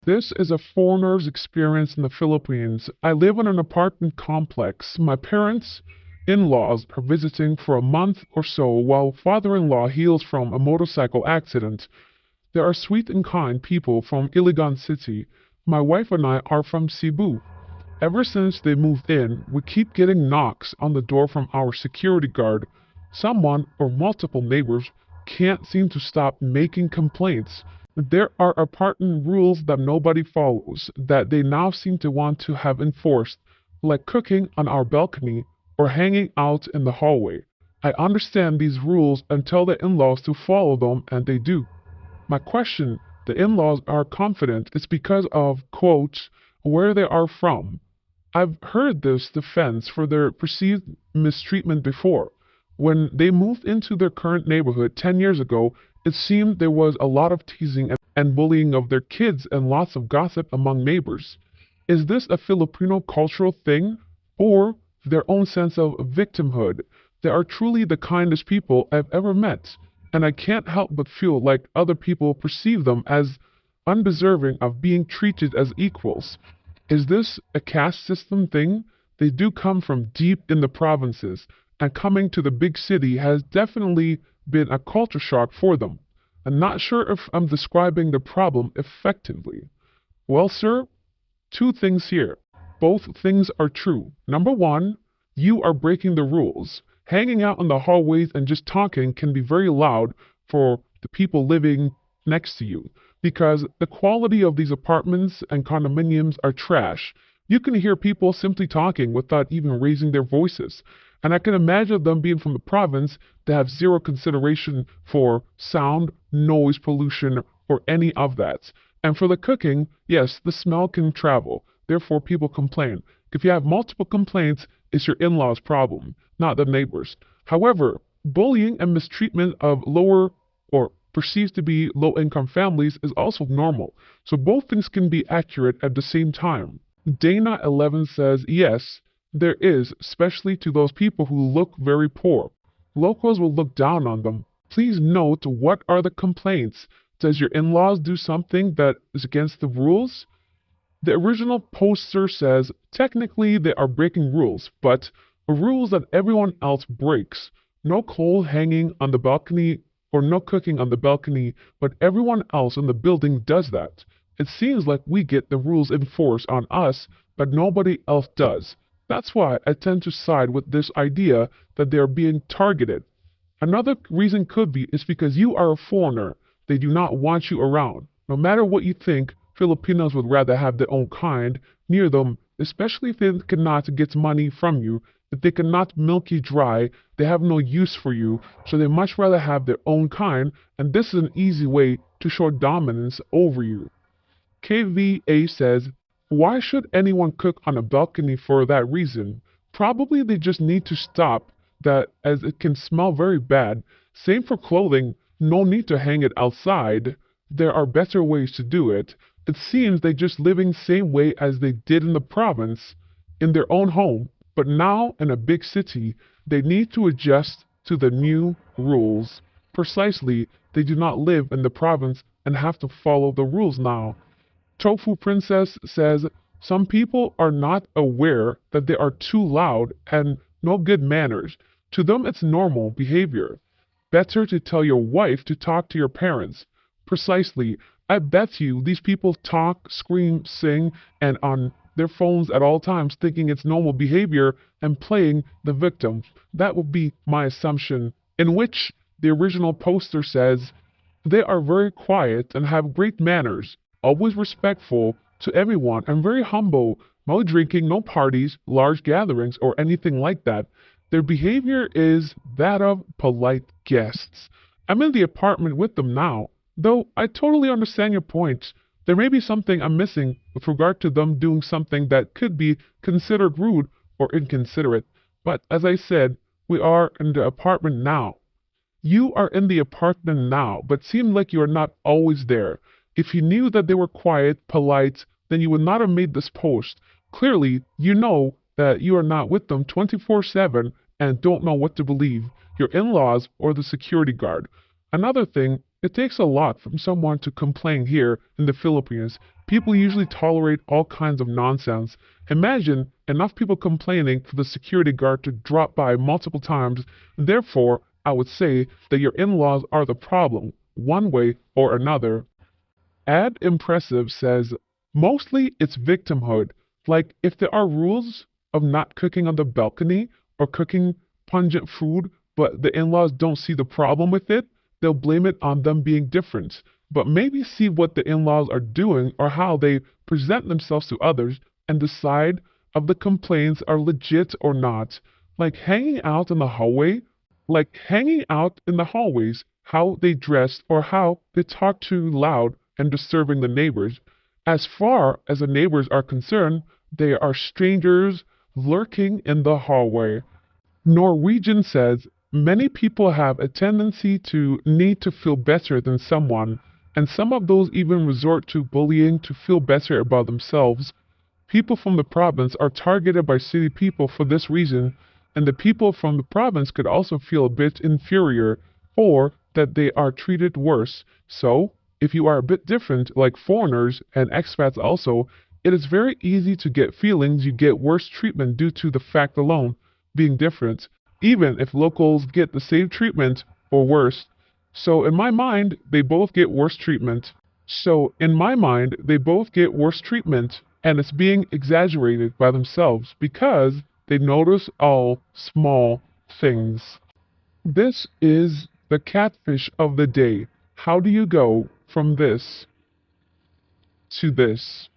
This is a foreigner's experience in the Philippines. I live in an apartment complex. My parents, in-laws, are visiting for a month or so while father-in-law heals from a motorcycle accident. They are sweet and kind people from Iligan City. My wife and I are from Cebu. Ever since they moved in, we keep getting knocks on the door from our security guard. Someone or multiple neighbors can't seem to stop making complaints. There are apartment rules that nobody follows that they now seem to want to have enforced, like cooking on our balcony or hanging out in the hallway. I understand these rules and tell the in-laws to follow them, and they do. My question, the in-laws are confident it's because of, quote, where they are from. I've heard this defense for their perceived mistreatment before. When they moved into their current neighborhood 10 years ago, it seemed there was a lot of teasing and bullying of their kids and lots of gossip among neighbors. Is this a Filipino cultural thing or their own sense of victimhood? They are truly the kindest people I've ever met, and I can't help but feel like other people perceive them as undeserving of being treated as equals. Is this a caste system thing? They do come from deep in the provinces, and coming to the big city has definitely been a culture shock for them. I'm not sure if I'm describing the problem effectively. Well, sir, two things here. Both things are true. Number one, you are breaking the rules. Hanging out in the hallways and just talking can be very loud for the people living next to you because the quality of these apartments and condominiums are trash. You can hear people simply talking without even raising their voices. And I can imagine them being from the province that have zero consideration for sound, noise pollution, or any of that. And for the cooking, yes, the smell can travel. Therefore, people complain. If you have multiple complaints, it's your in-laws' problem, not the neighbors. However, bullying and mistreatment of lower or perceived to be low-income families is also normal. So both things can be accurate at the same time. Dana11 says, yes, there is, especially to those people who look very poor. Locals will look down on them. Please note, what are the complaints? Does your in-laws do something that is against the rules? The original poster says, technically they are breaking rules, but rules that everyone else breaks. No clothes hanging on the balcony or no cooking on the balcony, but everyone else in the building does that. It seems like we get the rules enforced on us, but nobody else does. That's why I tend to side with this idea that they are being targeted. Another reason could be is because you are a foreigner. They do not want you around. No matter what you think, Filipinos would rather have their own kind near them, especially if they cannot get money from you. If they cannot milk you dry, they have no use for you, so they much rather have their own kind, and this is an easy way to show dominance over you. KVA says, why should anyone cook on a balcony for that reason? Probably they just need to stop that as it can smell very bad. Same for clothing, no need to hang it outside. There are better ways to do it. It seems they just living same way as they did in the province, in their own home, but now in a big city, they need to adjust to the new rules. Precisely, they do not live in the province and have to follow the rules now. Tofu Princess says, some people are not aware that they are too loud and no good manners. To them, it's normal behavior. Better to tell your wife to talk to your parents. Precisely. I bet you these people talk, scream, sing, and on their phones at all times thinking it's normal behavior and playing the victim. That would be my assumption, in which the original poster says, they are very quiet and have great manners, always respectful to everyone and very humble, no drinking, no parties, large gatherings, or anything like that. Their behavior is that of polite guests. I'm in the apartment with them now, though I totally understand your point. There may be something I'm missing with regard to them doing something that could be considered rude or inconsiderate. But as I said, we are in the apartment now. You are in the apartment now, but seem like you are not always there. If you knew that they were quiet, polite, then you would not have made this post. Clearly, you know that you are not with them 24/7 and don't know what to believe, your in-laws or the security guard. Another thing, it takes a lot from someone to complain here in the Philippines People usually tolerate all kinds of nonsense. Imagine enough people complaining for the security guard to drop by multiple times. Therefore, I would say that your in-laws are the problem, one way or another. Ad Impressive says, mostly it's victimhood. Like if there are rules of not cooking on the balcony or cooking pungent food, but the in laws don't see the problem with it, they'll blame it on them being different. But maybe see what the in laws are doing or how they present themselves to others and decide if the complaints are legit or not. Like hanging out in the hallway, like hanging out in the hallways, how they dress or how they talk too loud and disturbing the neighbors. As far as the neighbors are concerned, they are strangers lurking in the hallway. Norwegian says many people have a tendency to need to feel better than someone, and some of those even resort to bullying to feel better about themselves. People from the province are targeted by city people for this reason, and the people from the province could also feel a bit inferior or that they are treated worse. So, if you are a bit different, like foreigners and expats also, it is very easy to get feelings you get worse treatment due to the fact alone being different, even if locals get the same treatment or worse. So in my mind, they both get worse treatment. So in my mind, they both get worse treatment, and it's being exaggerated by themselves because they notice all small things. This is the catfish of the day. How do you go from this to this?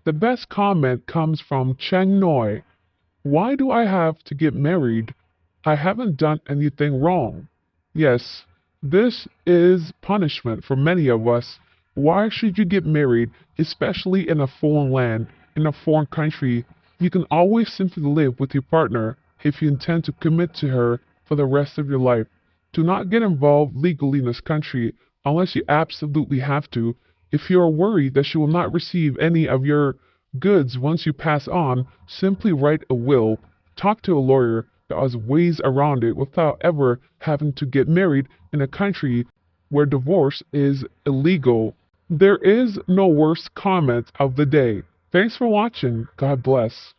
The best comment comes from Cheng Noi. Why do I have to get married? I haven't done anything wrong. Yes, this is punishment for many of us. Why should you get married, especially in a foreign land, in a foreign country? You can always simply live with your partner if you intend to commit to her for the rest of your life. Do not get involved legally in this country unless you absolutely have to. If you are worried that she will not receive any of your goods once you pass on, simply write a will. Talk to a lawyer. There are ways around it without ever having to get married in a country where divorce is illegal. There is no worst comment of the day. Thanks for watching. God bless.